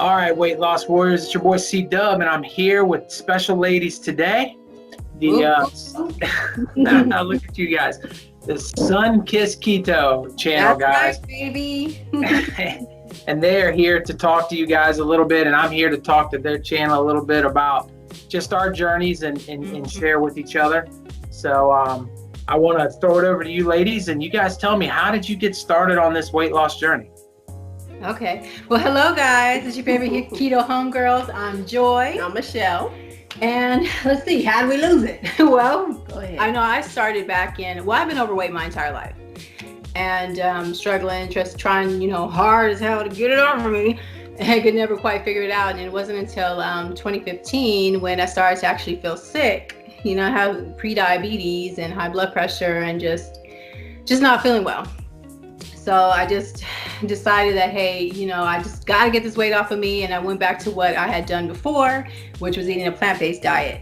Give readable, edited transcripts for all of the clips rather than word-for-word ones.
All right, weight loss warriors, it's your boy C Dub, and I'm here with special ladies today. Look at you guys, the Sun Kiss Keto channel, That's guys. right, baby. And they are here to talk to you guys a little bit, and I'm here to talk to their channel a little bit about just our journeys and share with each other. So I want to throw it over to you ladies, and you guys tell me, how did you get started on this weight loss journey? Okay. Well, hello, guys. It's your favorite keto homegirls. I'm Joy. I'm Michelle. And let's see, how do we lose it? Well, Go ahead. I know I started back in, I've been overweight my entire life. And struggling, just trying, hard as hell to get it off of me. And I could never quite figure it out. And it wasn't until 2015 when I started to actually feel sick. I have pre-diabetes and high blood pressure and just not feeling well. So I just decided that, hey, I just got to get this weight off of me. And I went back to what I had done before, which was eating a plant-based diet.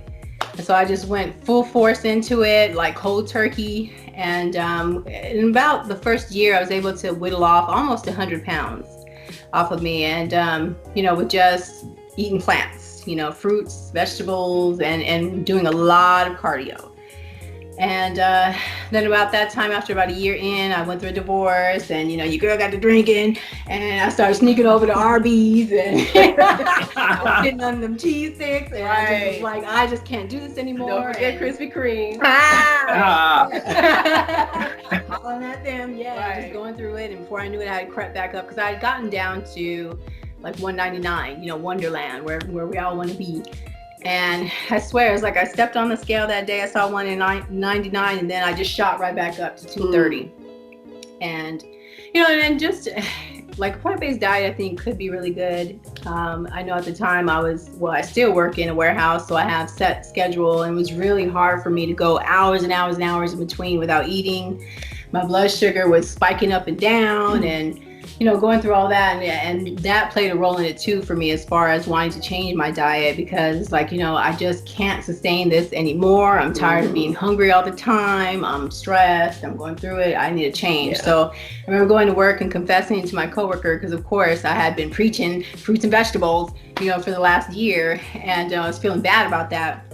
And so I just went full force into it, like cold turkey. And in about the first year, I was able to whittle off almost 100 pounds off of me. And, with just eating plants, fruits, vegetables, and doing a lot of cardio. And then about that time, after about a year in, I went through a divorce, and your girl got to drinking, and I started sneaking over to Arby's and getting on them cheese sticks, and I just was like, I just can't do this anymore. Don't forget Krispy Kreme. Hollering at them, Right. just going through it. And before I knew it, I had crept back up because I had gotten down to like 199, Wonderland, where we all want to be. And I swear, it's like I stepped on the scale that day, I saw 199, and then I just shot right back up to 230. And, and just like a plant-based diet, I think could be really good. I know at the time I still work in a warehouse, so I have set schedule, and it was really hard for me to go hours and hours and hours in between without eating. My blood sugar was spiking up and down, and going through all that, and that played a role in it too for me as far as wanting to change my diet, because it's like, I just can't sustain this anymore. I'm tired of being hungry all the time. I'm stressed. I'm going through it. I need a change. Yeah. So I remember going to work and confessing to my coworker, because of course I had been preaching fruits and vegetables, for the last year, and I was feeling bad about that.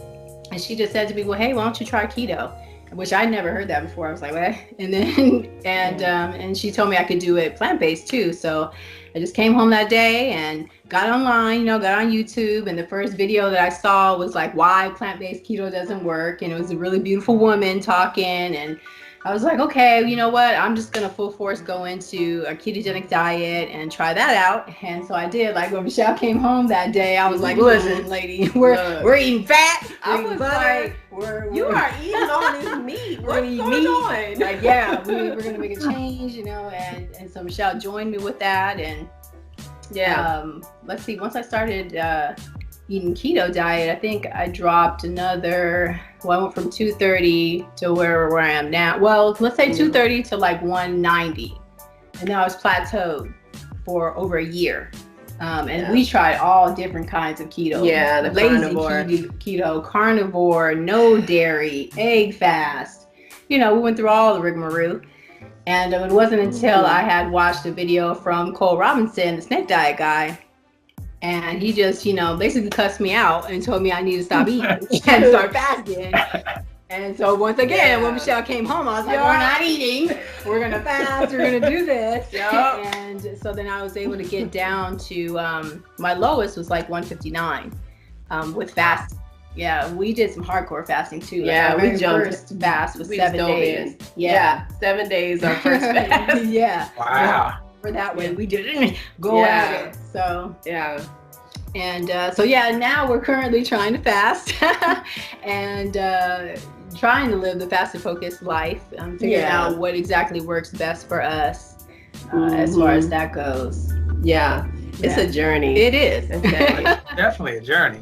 And she just said to me, well, hey, why don't you try keto? Which I never heard that before. I was like, what? And then, and she told me I could do it plant-based too. So I just came home that day and got online, got on YouTube. And the first video that I saw was like, why plant-based keto doesn't work. And it was a really beautiful woman talking. And I was like, okay, you know what? I'm just going to full force go into a ketogenic diet and try that out. And so I did. Like when Michelle came home that day, I was like, listen, lady, we're eating fat. I was like, you are eating all this meat. What's going on? Like, yeah, we're going to make a change, and so Michelle joined me with that. And let's see, once I started eating keto diet, I think I dropped I went from 230 to where I am now. Well, let's say 230 to like 190. And then I was plateaued for over a year. And we tried all different kinds of keto. Yeah, the lazy carnivore. keto, carnivore, no dairy, egg fast. We went through all the rigmarole. And it wasn't until I had watched a video from Cole Robinson, the snake diet guy, and he just, basically cussed me out and told me I need to stop eating and start fasting. And so once again, when Michelle came home, I was like, we're not eating. We're going to fast. We're going to do this. And so then I was able to get down to, my lowest was like 159 with fasting. Yeah, we did some hardcore fasting too. Yeah, like we jumped. First fast was We 7 dove days. in. Yeah, 7 days our first fast. Yeah. Wow. For that way, we didn't go at it. So yeah. And now we're currently trying to fast and trying to live the fasted focused life. Figuring out what exactly works best for us as far as that goes. Yeah, it's a journey. It is. Definitely a journey.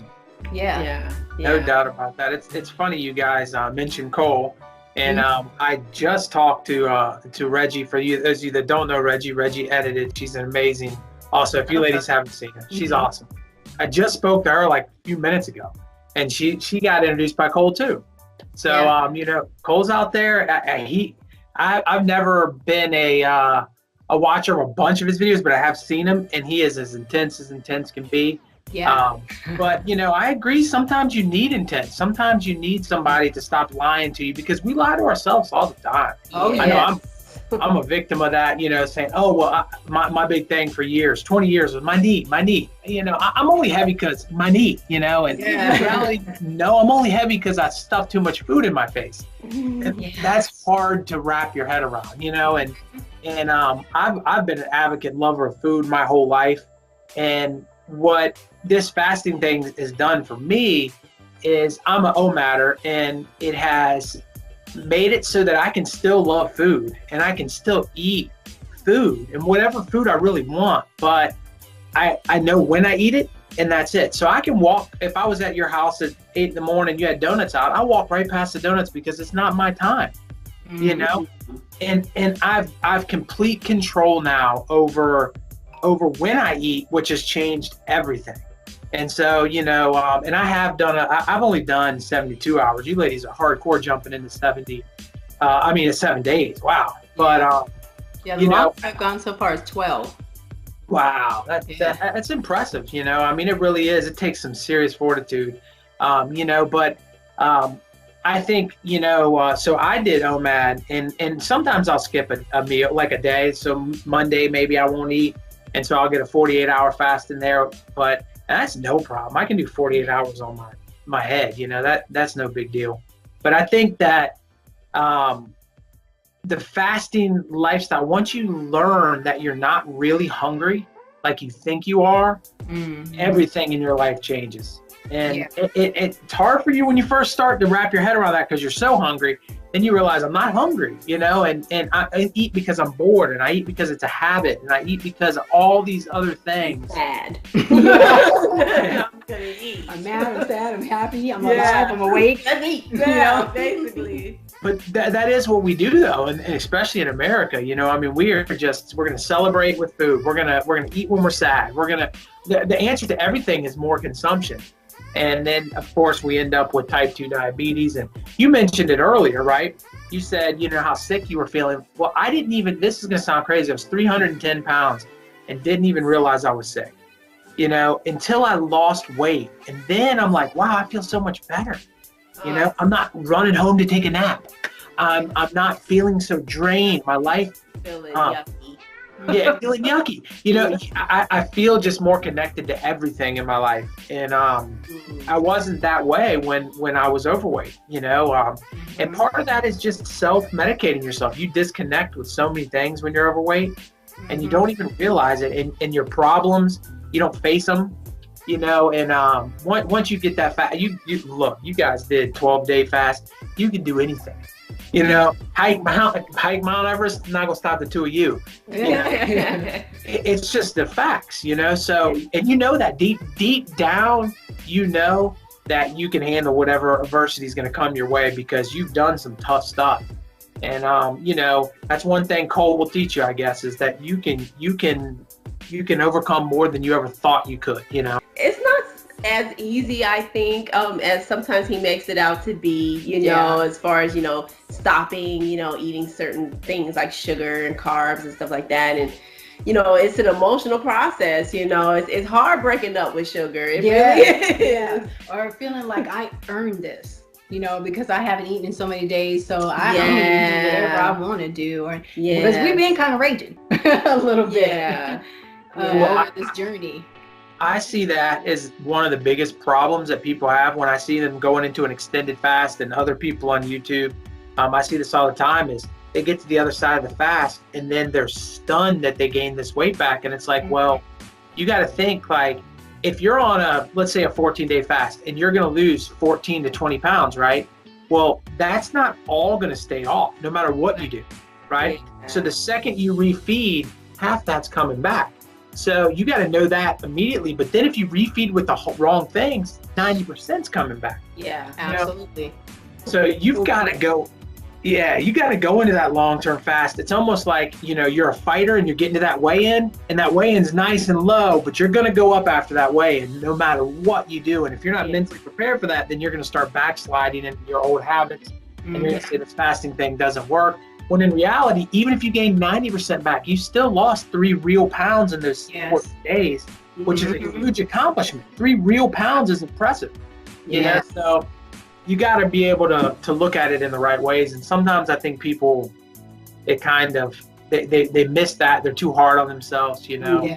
Yeah. No doubt about that. It's funny you guys mentioned Cole, and I just talked to Reggie. For you, those of you that don't know Reggie edited. She's an amazing. Also, if you ladies haven't seen her, she's awesome. I just spoke to her like a few minutes ago, and she got introduced by Cole too. So Cole's out there. I've never been a a watcher of a bunch of his videos, but I have seen him, and he is as intense can be. Yeah. But I agree. Sometimes you need intense. Sometimes you need somebody to stop lying to you, because we lie to ourselves all the time. Oh, I know I'm a victim of that, saying, oh, well, my big thing for years, 20 years was my knee. I'm only heavy because my knee, and in reality, no, I'm only heavy because I stuffed too much food in my face. And that's hard to wrap your head around, and I've been an advocate, lover of food my whole life. And what this fasting thing has done for me is I'm an OMADer, and it has made it so that I can still love food and I can still eat food and whatever food I really want, but I know when I eat it, and that's it. So I can walk, if I was at your house at 8 in the morning, you had donuts out, I'll walk right past the donuts because it's not my time, and I've complete control now over when I eat, which has changed everything. And so, and I have I've only done 72 hours. You ladies are hardcore jumping into 70. It's 7 days. Wow. But, the longest I've gone so far is 12. Wow. That's impressive. It really is. It takes some serious fortitude, but I think, so I did OMAD, and sometimes I'll skip a meal, like a day. So Monday, maybe I won't eat. And so I'll get a 48-hour fast in there, but that's no problem. I can do 48 hours on my head, that's no big deal. But I think that the fasting lifestyle, once you learn that you're not really hungry like you think you are, everything in your life changes. And it's hard for you when you first start to wrap your head around that because you're so hungry. Then you realize I'm not hungry, and I eat because I'm bored, and I eat because it's a habit, and I eat because of all these other things. Sad. I'm mad, I'm sad, I'm happy, I'm alive, I'm awake. Let's eat. Yeah, basically. But that is what we do, though, and especially in America. We're going to celebrate with food. We're gonna eat when we're sad. The answer to everything is more consumption. And then, of course, we end up with type 2 diabetes. And you mentioned it earlier, right? You said, how sick you were feeling. Well, I didn't even, this is going to sound crazy, I was 310 pounds and didn't even realize I was sick, until I lost weight. And then I'm like, wow, I feel so much better. I'm not running home to take a nap. I'm not feeling so drained. My life. Feeling yucky. Yeah, feeling yucky. I feel just more connected to everything in my life, and I wasn't that way when I was overweight. And part of that is just self-medicating yourself. You disconnect with so many things when you're overweight, and you don't even realize it. And your problems, you don't face them. And once you get that fat, you look. You guys did 12-day fast. You can do anything. Hike Mount Everest, not gonna stop the two of you. It's just the facts, So, and that deep down, that you can handle whatever adversity is gonna come your way because you've done some tough stuff. And that's one thing Cole will teach you, I guess, is that you can overcome more than you ever thought you could. It's not as easy, I think, as sometimes he makes it out to be, as far as, stopping, eating certain things like sugar and carbs and stuff like that. And, it's an emotional process, it's hard breaking up with sugar. It really is. Yeah. Or feeling like I earned this, because I haven't eaten in so many days. So I don't even do whatever I want to do. Or because we've been kind of raging a little bit over this journey. I see that as one of the biggest problems that people have when I see them going into an extended fast, and other people on YouTube. I see this all the time, is they get to the other side of the fast and then they're stunned that they gained this weight back. And it's like, well, you got to think, like, if you're on let's say a 14-day fast and you're going to lose 14 to 20 pounds, right? Well, that's not all going to stay off no matter what you do, right? So the second you refeed, half that's coming back. So you got to know that immediately. But then if you refeed with the wrong things, 90% is coming back. Yeah, absolutely. So you've got to go. Yeah, you got to go into that long-term fast. It's almost like, you're a fighter and you're getting to that weigh-in, and that weigh-in's nice and low, but you're going to go up after that weigh-in no matter what you do. And if you're not mentally prepared for that, then you're going to start backsliding into your old habits, and you're going to say this fasting thing doesn't work. When in reality, even if you gain 90% back, you still lost 3 real pounds in those 14 days, which is a huge accomplishment. 3 real pounds is impressive. You know, so you got to be able to look at it in the right ways. And sometimes I think people, it kind of, they miss that. They're too hard on themselves, you know,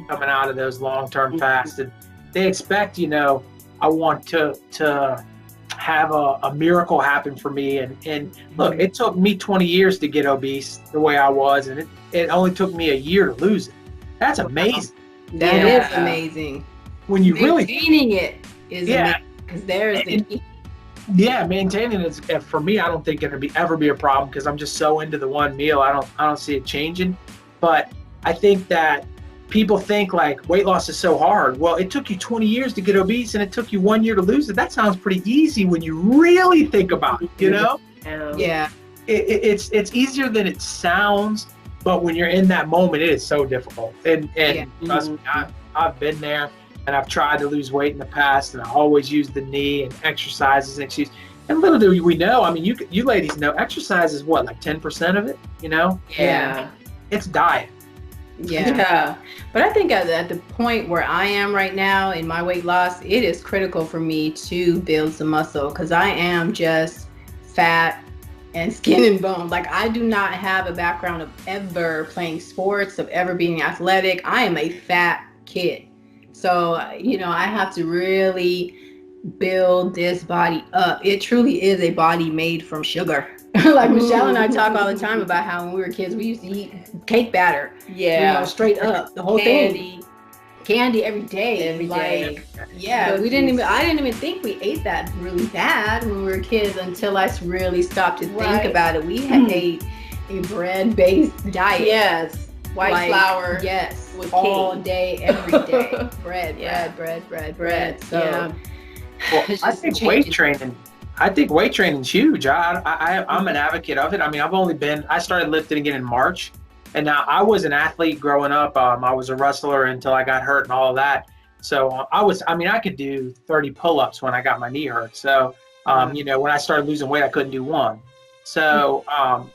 coming out of those long-term fasts. And they expect, you know, I want to have a miracle happen for me. And look, it took me 20 years to get obese the way I was. And it only took me a year to lose it. That's amazing. That is amazing. When you maintaining it is amazing. Because there's the key. Yeah, maintaining it, for me, I don't think it'll ever be a problem because I'm just so into the one meal. I don't see it changing. But I think that people think like weight loss is so hard. Well, it took you 20 years to get obese and it took you 1 year to lose it. That sounds pretty easy when you really think about it, you know? Yeah. It's easier than it sounds, but when you're in that moment, it is so difficult. And trust me, I've been there. And I've tried to lose weight in the past, and I always use the knee and exercise as an excuse. And little do we know, I mean, you ladies know, exercise is what, like 10% of it, you know? Yeah. It's diet. Yeah. But I think at the point where I am right now in my weight loss, it is critical for me to build some muscle because I am just fat and skin and bone. Like, I do not have a background of ever playing sports, of ever being athletic. I am a fat kid. So, you know, I have to really build this body up. It truly is a body made from sugar. Like Michelle and I talk all the time about how when we were kids, we used to eat cake batter. Yeah. You know, straight up, the whole thing. Candy every day. Every day. Yeah, I didn't even think we ate that really bad when we were kids until I really stopped to think about it. We had ate a bread-based diet. Yes. White flour. Yes. With all king. Day, every day. bread. So well, I think weight training is huge. I'm an advocate of it. I mean, I started lifting again in March. And now I was an athlete growing up. I was a wrestler until I got hurt and all of that. So I could do 30 pull-ups when I got my knee hurt. So, you know, when I started losing weight, I couldn't do one. So,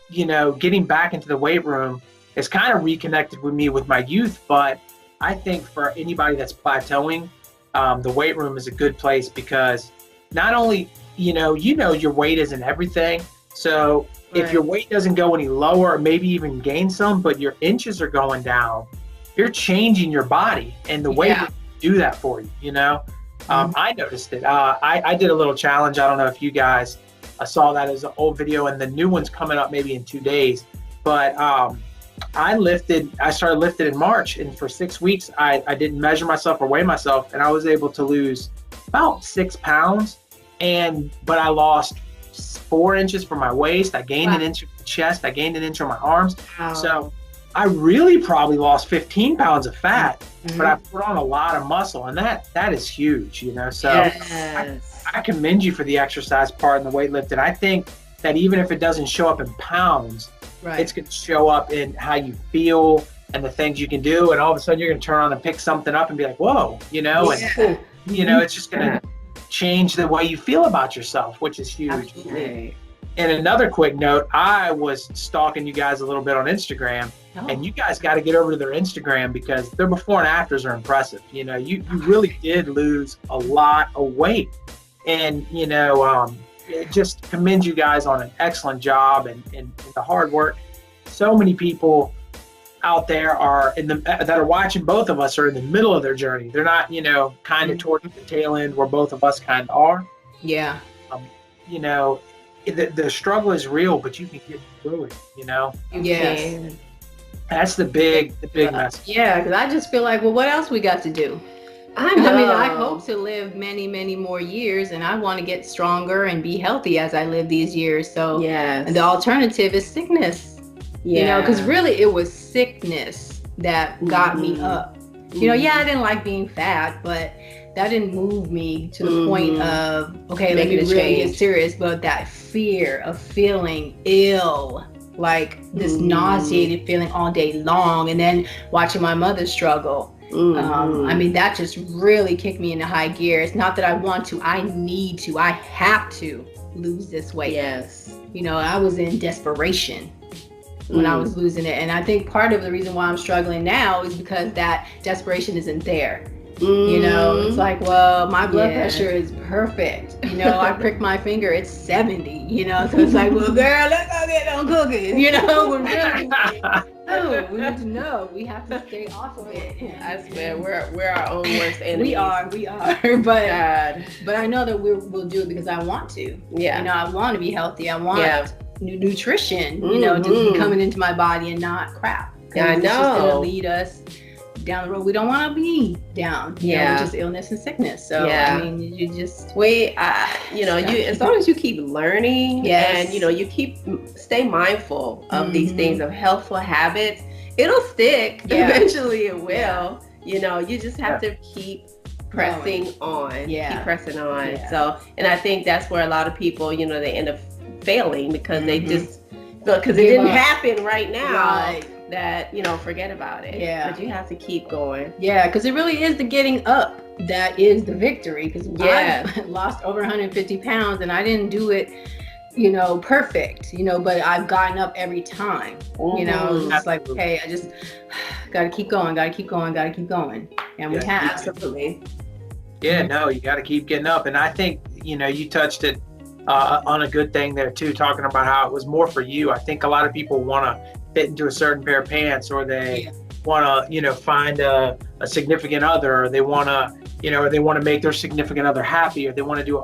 you know, getting back into the weight room, it's kind of reconnected with me with my youth, but I think for anybody that's plateauing, the weight room is a good place because not only, you know your weight isn't everything. So if your weight doesn't go any lower or maybe even gain some, but your inches are going down, you're changing your body and the weight room do that for you, you know? I noticed it. I did a little challenge. I don't know if you guys saw that as an old video and the new one's coming up maybe in 2 days, but I started lifting in March, and for 6 weeks, I didn't measure myself or weigh myself, and I was able to lose about 6 pounds, but I lost 4 inches from my waist. I gained an inch from my chest. I gained an inch on my arms. Wow. So I really probably lost 15 pounds of fat, but I put on a lot of muscle, and that is huge, you know? So I commend you for the exercise part and the weightlifting. I think that even if it doesn't show up in pounds, it's going to show up in how you feel and the things you can do. And all of a sudden you're going to turn on and pick something up and be like, whoa, you know, and, you know, it's just going to change the way you feel about yourself, which is huge. Absolutely. And another quick note, I was stalking you guys a little bit on Instagram, and you guys got to get over to their Instagram because their before and afters are impressive. You know, you really did lose a lot of weight, and, you know, just commend you guys on an excellent job and the hard work. So many people out there that are watching both of us are in the middle of their journey. They're not, you know, kind of towards the tail end where both of us kind of are. Yeah. You know, the struggle is real, but you can get through it, you know? Yes. That's the big message. Yeah, because I just feel like, well, what else we got to do? I mean, I hope to live many, many more years, and I want to get stronger and be healthy as I live these years. So the alternative is sickness, you know, because really it was sickness that got me up. You know, I didn't like being fat, but that didn't move me to the point of, okay, let me really get serious. But that fear of feeling ill, like this nauseated feeling all day long, and then watching my mother struggle. I mean, that just really kicked me into high gear. It's not that I want to, I need to, I have to lose this weight. Yes. You know, I was in desperation. when I was losing it. And I think part of the reason why I'm struggling now is because that desperation isn't there. You know, it's like, well, my blood pressure is perfect. You know, I prick my finger, it's 70, you know, so it's like, well, girl, let's go get them cookies, you know, when really, no, we need to know, we have to stay off of it. And, I swear, we're our own worst enemies. We are, but I know that we'll do it because I want to. Yeah. You know, I want to be healthy. I want nutrition, you know, to be coming into my body and not crap. Yeah, I know. It's just going to lead us down the road we don't want to be down, you know, just illness and sickness. So I mean, you just you know, you as long as you keep learning and you know, you stay mindful of these things, of healthful habits, it'll stick. Eventually it will. You know, you just have to keep pressing on. Keep pressing on. So, and I think that's where a lot of people, you know, they end up failing because they just because it didn't happen right now. That, you know, forget about it. But you have to keep going. Because it really is the getting up that is the victory. Because I lost over 150 pounds and I didn't do it, you know, perfect, you know, but I've gotten up every time. You know, it's like, okay, I just got to keep going, got to keep going, got to keep going. And we have. Absolutely. Yeah, no, you got to keep getting up. And I think, you know, you touched it on a good thing there too, talking about how it was more for you. I think a lot of people want to fit into a certain pair of pants, or they want to, you know, find a significant other, or they want to, you know, or they want to make their significant other happy, or they want to do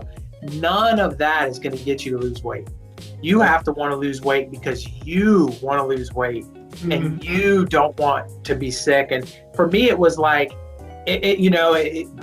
none of that is going to get you to lose weight. You have to want to lose weight because you want to lose weight and you don't want to be sick. And for me, it was like, you know,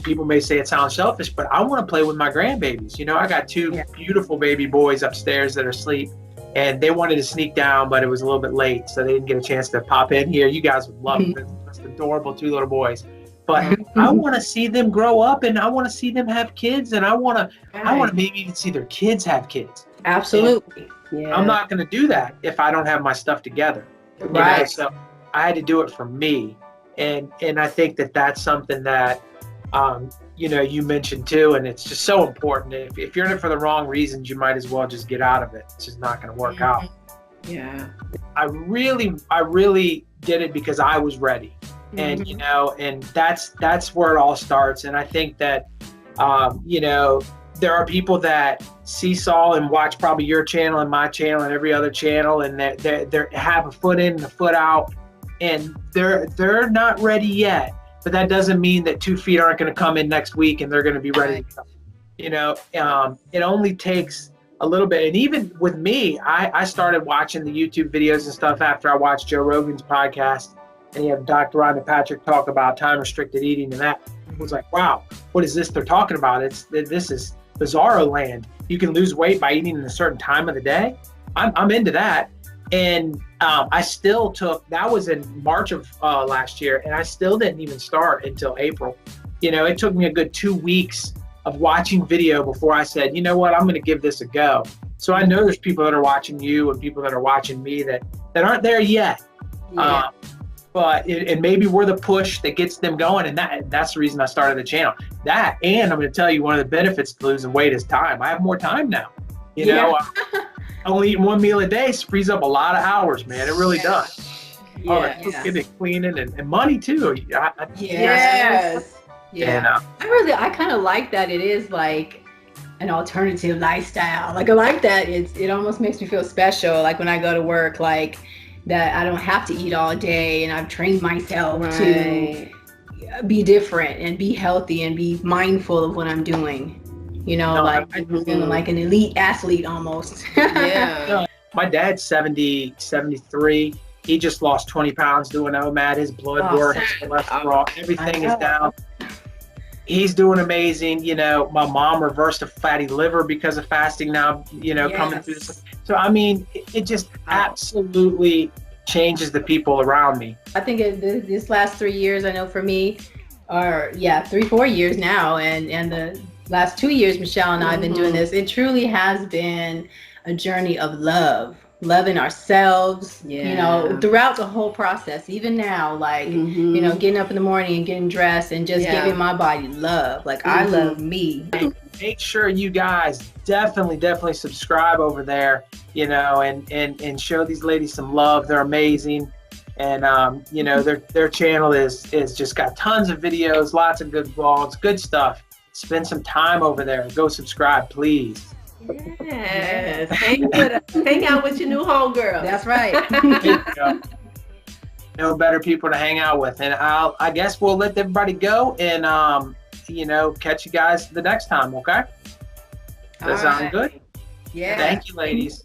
people may say it sounds selfish, but I want to play with my grandbabies. You know, I got two beautiful baby boys upstairs that are asleep. And they wanted to sneak down, but it was a little bit late, so they didn't get a chance to pop in here. You guys would love them. It's adorable, two little boys. But I want to see them grow up, and I want to see them have kids, and I want to maybe even see their kids have kids. Absolutely. I'm not going to do that if I don't have my stuff together. Right. You know? So I had to do it for me, and I think that that's something that you know, you mentioned too, and it's just so important. If you're in it for the wrong reasons, you might as well just get out of it. It's just not going to work out. Yeah. I really did it because I was ready. And, you know, and that's where it all starts. And I think that, you know, there are people that seesaw and watch probably your channel and my channel and every other channel, and they have a foot in and a foot out, and they're not ready yet. But that doesn't mean that 2 feet aren't going to come in next week and they're going to be ready to go. You know, it only takes a little bit. And even with me, I started watching the YouTube videos and stuff after I watched Joe Rogan's podcast, and you have Dr. Rhonda Patrick talk about time-restricted eating, and that was like, wow, what is this they're talking about? This is bizarro land. You can lose weight by eating in a certain time of the day. I'm into that. And I still that was in March of last year, and I still didn't even start until April. You know, it took me a good 2 weeks of watching video before I said, you know what, I'm going to give this a go. So I know there's people that are watching you and people that are watching me that aren't there yet. But and maybe we're the push that gets them going, and that's the reason I started the channel. That, and I'm going to tell you, one of the benefits to losing weight is time. I have more time now. You know, only eating one meal a day frees up a lot of hours, man. It really does. Cooking and cleaning and money too. Yes. And, I kind of like that. It is like an alternative lifestyle. Like I like that. It almost makes me feel special. Like when I go to work, like that I don't have to eat all day, and I've trained myself to be different and be healthy and be mindful of what I'm doing. You know, like feeling like an elite athlete almost. My dad's 73. He just lost 20 pounds doing OMAD. His blood work, his cholesterol, everything is down. He's doing amazing. You know, my mom reversed a fatty liver because of fasting now, you know, coming through this. So, I mean, it just absolutely changes the people around me. I think this last 3 years, I know for me, or 3-4 years now, and the last 2 years, Michelle and I have been doing this. It truly has been a journey of love loving ourselves, you know, Yeah. throughout the whole process, even now, like, you know, getting up in the morning and getting dressed and just giving my body love. Like, I love me. Make sure you guys definitely subscribe over there, you know, and show these ladies some love. They're amazing. And you know, their channel is just got tons of videos, lots of good vlogs, good stuff. Spend some time over there. Go subscribe, please. Yes. Hang out with your new homegirl. That's right. No better people to hang out with. And I guess we'll let everybody go and you know, catch you guys the next time, okay? Does that sound good? Yeah. Thank you, ladies.